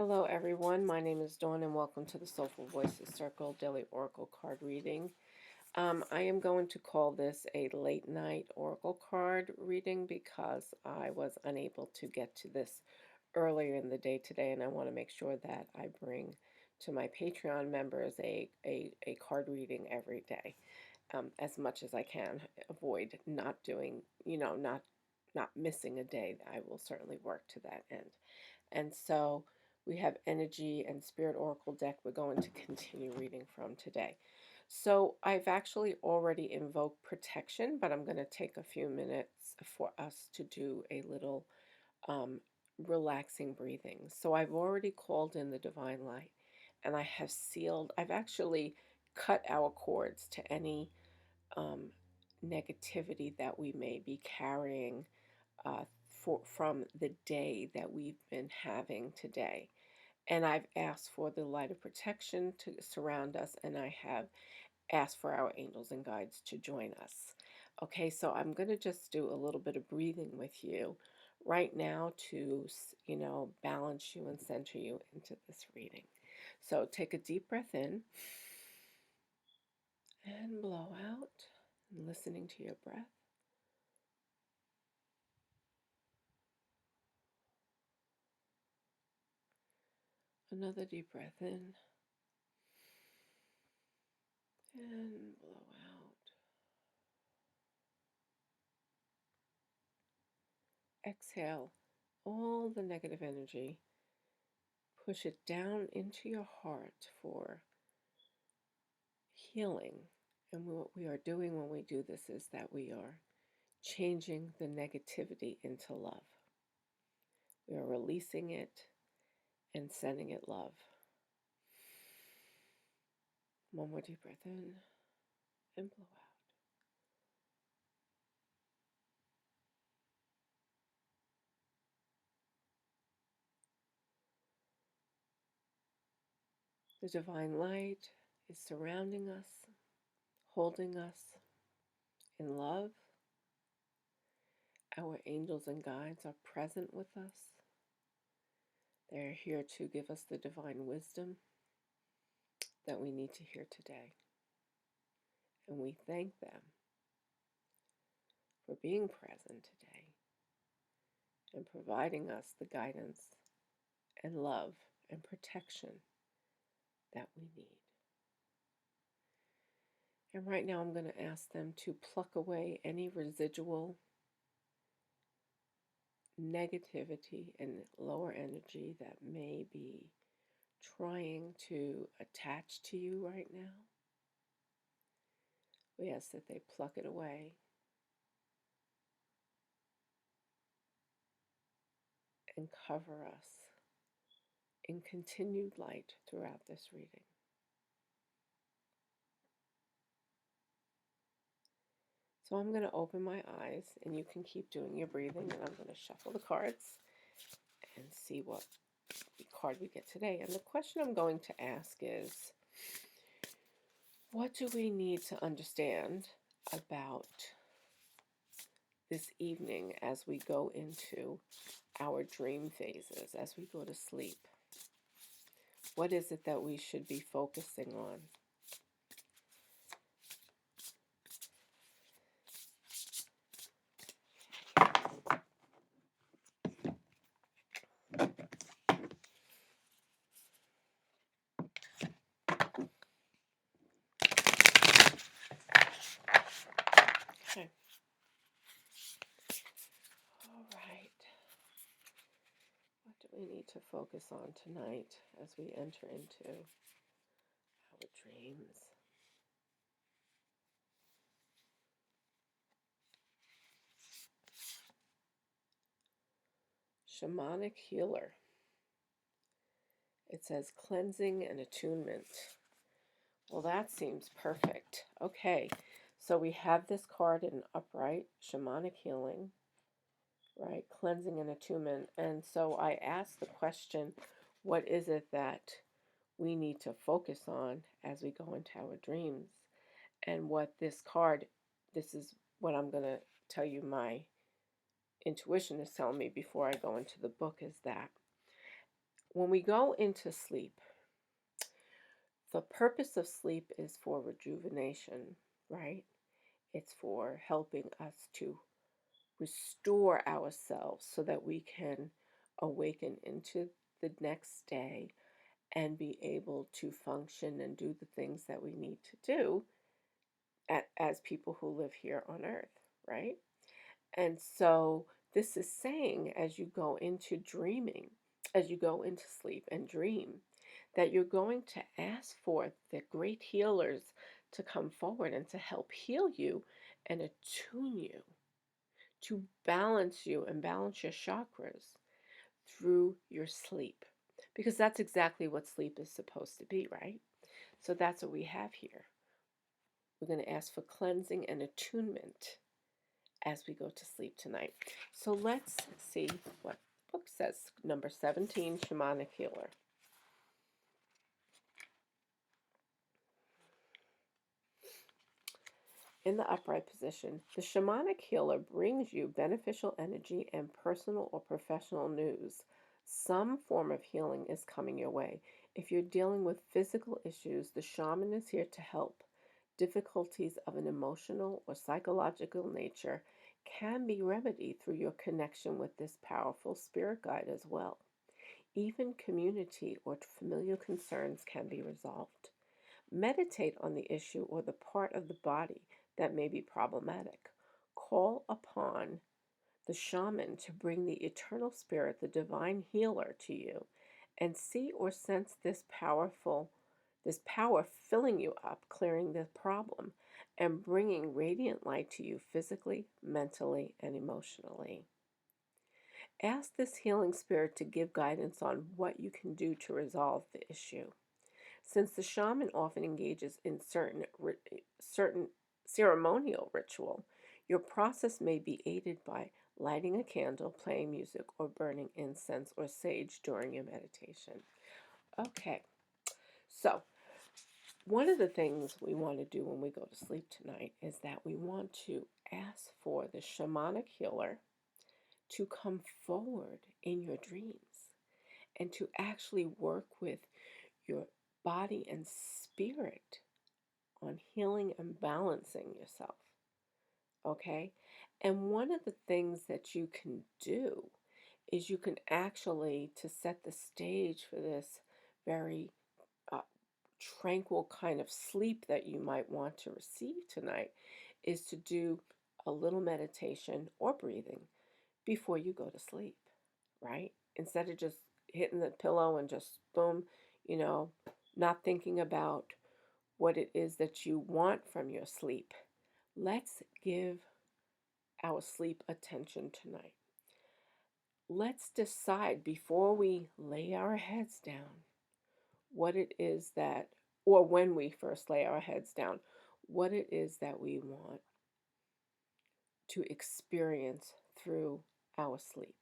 Hello, everyone. My name is Dawn, and welcome to the Soulful Voices Circle Daily Oracle Card Reading. I am going to call this a late night Oracle card reading because I was unable to get to this earlier in the day today, and I want to make sure that I bring to my Patreon members a card reading every day, as much as I can. Avoid not doing, not missing a day. I will certainly work to that end. And so we have Energy and Spirit Oracle deck we're going to continue reading from today. So I've actually already invoked protection, but I'm going to take a few minutes for us to do a little um, relaxing breathing. So I've already called in the divine light, and I have sealed, I've actually cut our cords to any um, negativity that we may be carrying from the day that we've been having today. And I've asked for the light of protection to surround us, and I have asked for our angels and guides to join us. Okay, so I'm going to just do a little bit of breathing with you right now to, balance you and center you into this reading. So take a deep breath in and blow out, listening to your breath. Another deep breath in and blow out. Exhale all the negative energy. Push it down into your heart for healing. And what we are doing when we do this is that we are changing the negativity into love. We are releasing it and sending it love. One more deep breath in and blow out. The divine light is surrounding us, holding us in love. Our angels and guides are present with us. They are here to give us the divine wisdom that we need to hear today. And we thank them for being present today and providing us the guidance and love and protection that we need. And right now I'm going to ask them to pluck away any residual negativity and lower energy that may be trying to attach to you right now. We ask that they pluck it away and cover us in continued light throughout this reading. So I'm going to open my eyes, and you can keep doing your breathing, and I'm going to shuffle the cards and see what card we get today. And the question I'm going to ask is, what do we need to understand about this evening as we go into our dream phases, as we go to sleep? What is it that we should be focusing on? Okay. All right. What do we need to focus on tonight as we enter into our dreams? Shamanic healer. It says cleansing and attunement. Well, that seems perfect. Okay, so we have this card in upright, shamanic healing, right? Cleansing and attunement. And so I asked the question, what is it that we need to focus on as we go into our dreams? And what this card, this is what I'm going to tell you my intuition is telling me before I go into the book, is that When we go into sleep, the purpose of sleep is for rejuvenation, right? It's for helping us to restore ourselves so that we can awaken into the next day and be able to function and do the things that we need to do as people who live here on earth, right? And so this is saying as you go into dreaming, as you go into sleep and dream, that you're going to ask for the great healers to come forward and to help heal you and attune you, to balance you and balance your chakras through your sleep. Because that's exactly what sleep is supposed to be, right? So that's what we have here. We're going to ask for cleansing and attunement as we go to sleep tonight. So let's see what the book says. Number 17, Shamanic Healer. In the upright position, the shamanic healer brings you beneficial energy and personal or professional news. Some form of healing is coming your way. If you're dealing with physical issues, the shaman is here to help. Difficulties of an emotional or psychological nature can be remedied through your connection with this powerful spirit guide as well. Even community or familial concerns can be resolved. Meditate on the issue or the part of the body that may be problematic. Call upon the shaman to bring the eternal spirit, the divine healer, to you, and see or sense this power filling you up, clearing the problem, and bringing radiant light to you physically, mentally, and emotionally. Ask this healing spirit to give guidance on what you can do to resolve the issue. Since the shaman often engages in certain ceremonial ritual, your process may be aided by lighting a candle, playing music, or burning incense or sage during your meditation. Okay, so one of the things we want to do when we go to sleep tonight is that we want to ask for the shamanic healer to come forward in your dreams and to actually work with your body and spirit on healing and balancing yourself. Okay? And one of the things that you can do is you can actually, to set the stage for this very uh, tranquil kind of sleep that you might want to receive tonight, is to do a little meditation or breathing before you go to sleep, right? Instead of just hitting the pillow and just boom, not thinking about what it is that you want from your sleep. Let's give our sleep attention tonight. Let's decide before we lay our heads down what it is that, or when we first lay our heads down, what it is that we want to experience through our sleep.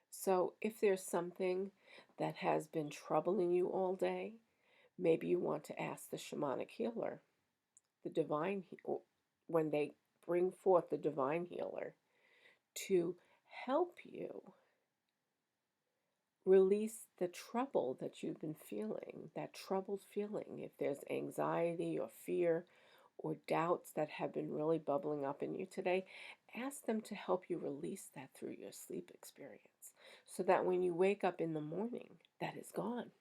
So if there's something that has been troubling you all day, maybe you want to ask the shamanic healer, the divine, when they bring forth the divine healer, to help you release the trouble that you've been feeling, that troubled feeling. If there's anxiety or fear or doubts that have been really bubbling up in you today, ask them to help you release that through your sleep experience so that when you wake up in the morning, that is gone,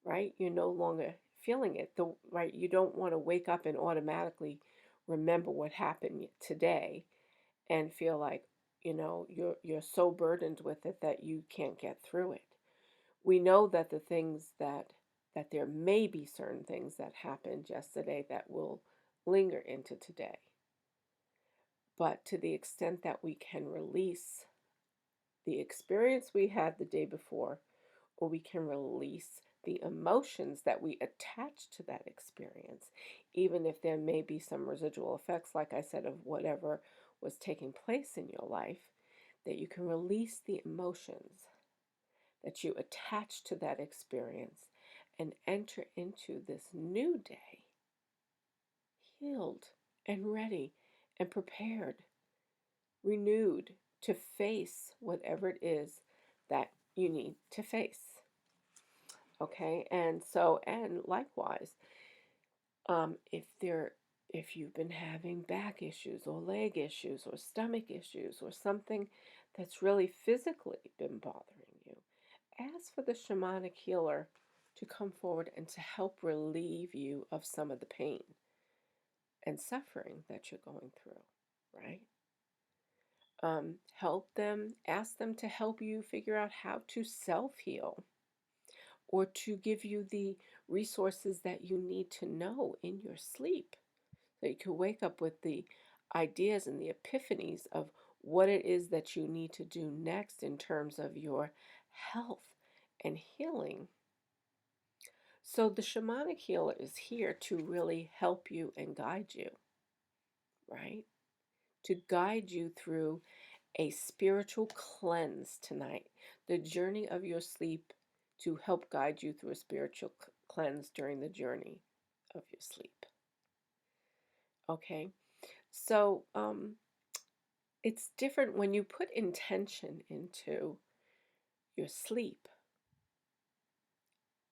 right? You're no longer feeling it. Right? You don't want to wake up and automatically remember what happened today and feel like, you're so burdened with it that you can't get through it. We know that the things that there may be certain things that happened yesterday that will linger into today. But to the extent that we can release the experience we had the day before, or we can release the emotions that we attach to that experience, even if there may be some residual effects, like I said, of whatever was taking place in your life, that you can release the emotions that you attach to that experience and enter into this new day healed and ready and prepared, renewed to face whatever it is that you need to face. Okay, and likewise, if you've been having back issues or leg issues or stomach issues or something that's really physically been bothering you, ask for the shamanic healer to come forward and to help relieve you of some of the pain and suffering that you're going through, right? Ask them to help you figure out how to self heal or to give you the resources that you need to know in your sleep so you can wake up with the ideas and the epiphanies of what it is that you need to do next in terms of your health and healing. So the shamanic healer is here to really help you and guide you, right? To guide you through a spiritual cleanse tonight, the journey of your sleep, to help guide you through a spiritual cleanse during the journey of your sleep. Okay, so it's different when you put intention into your sleep.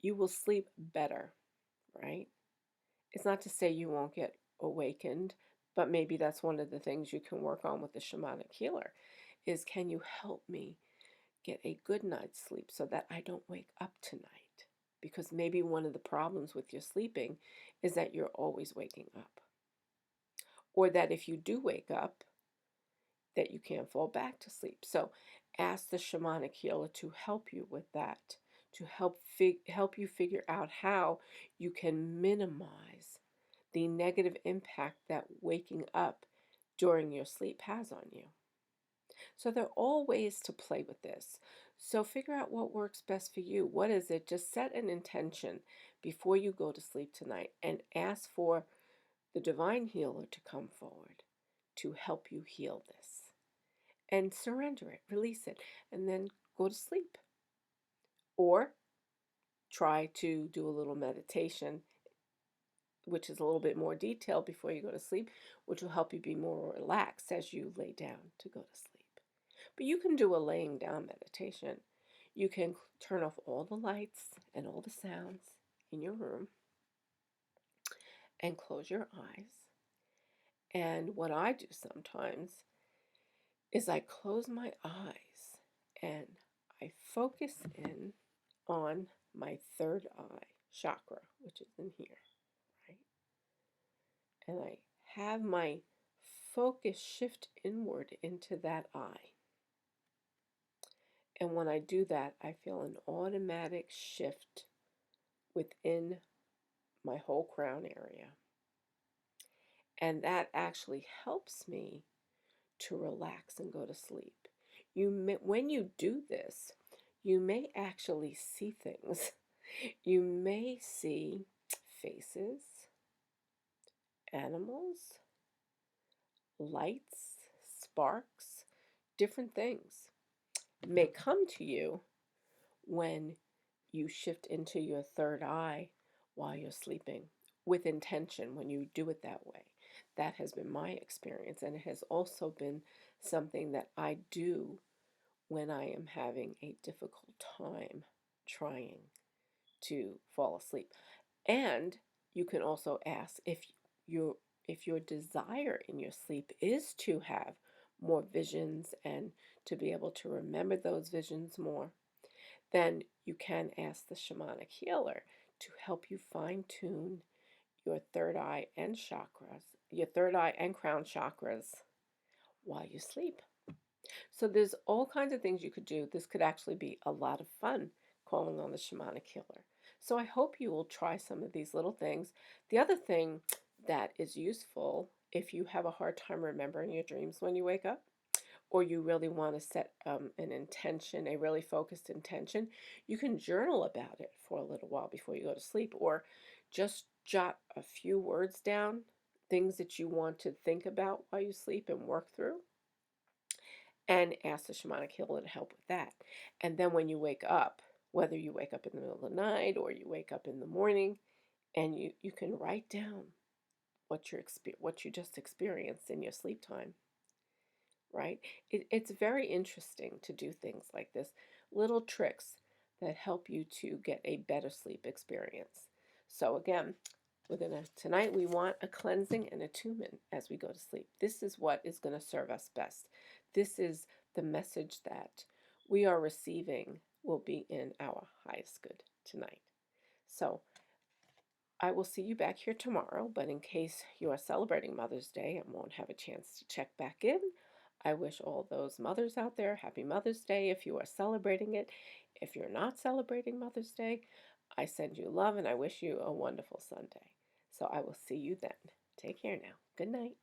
You will sleep better, right? It's not to say you won't get awakened, but maybe that's one of the things you can work on with the shamanic healer is, can you help me get a good night's sleep so that I don't wake up tonight? Because maybe one of the problems with your sleeping is that you're always waking up. Or that if you do wake up, that you can't fall back to sleep. So ask the shamanic healer to help you with that, to help you figure out how you can minimize the negative impact that waking up during your sleep has on you. So there are all ways to play with this. So figure out what works best for you. What is it? Just set an intention before you go to sleep tonight and ask for the divine healer to come forward to help you heal this. And surrender it, release it, and then go to sleep. Or try to do a little meditation, which is a little bit more detailed before you go to sleep, which will help you be more relaxed as you lay down to go to sleep. But you can do a laying down meditation. You can turn off all the lights and all the sounds in your room and close your eyes. And what I do sometimes is I close my eyes and I focus in on my third eye chakra, which is in here, right? And I have my focus shift inward into that eye. And when I do that, I feel an automatic shift within my whole crown area. And that actually helps me to relax and go to sleep. When you do this, you may actually see things. You may see faces, animals, lights, sparks, different things may come to you when you shift into your third eye while you're sleeping with intention when you do it that way. That has been my experience, and it has also been something that I do when I am having a difficult time trying to fall asleep. And you can also ask if your desire in your sleep is to have more visions and to be able to remember those visions more, then you can ask the shamanic healer to help you fine tune your third eye and chakras, your third eye and crown chakras while you sleep. So there's all kinds of things you could do. This could actually be a lot of fun, calling on the shamanic healer. So I hope you will try some of these little things. The other thing that is useful if you have a hard time remembering your dreams when you wake up, or you really want to set an intention, a really focused intention, you can journal about it for a little while before you go to sleep, or just jot a few words down, things that you want to think about while you sleep and work through, and ask the shamanic healer to help with that. And then when you wake up, whether you wake up in the middle of the night or you wake up in the morning, and you can write down what you just experienced in your sleep time, right? It's very interesting to do things like this little tricks that help you to get a better sleep experience. So again, tonight we want a cleansing and attunement as we go to sleep. This is what is going to serve us best. This is the message that we are receiving will be in our highest good tonight. So I will see you back here tomorrow, but in case you are celebrating Mother's Day and won't have a chance to check back in, I wish all those mothers out there happy Mother's Day if you are celebrating it. If you're not celebrating Mother's Day, I send you love and I wish you a wonderful Sunday. So I will see you then. Take care now. Good night.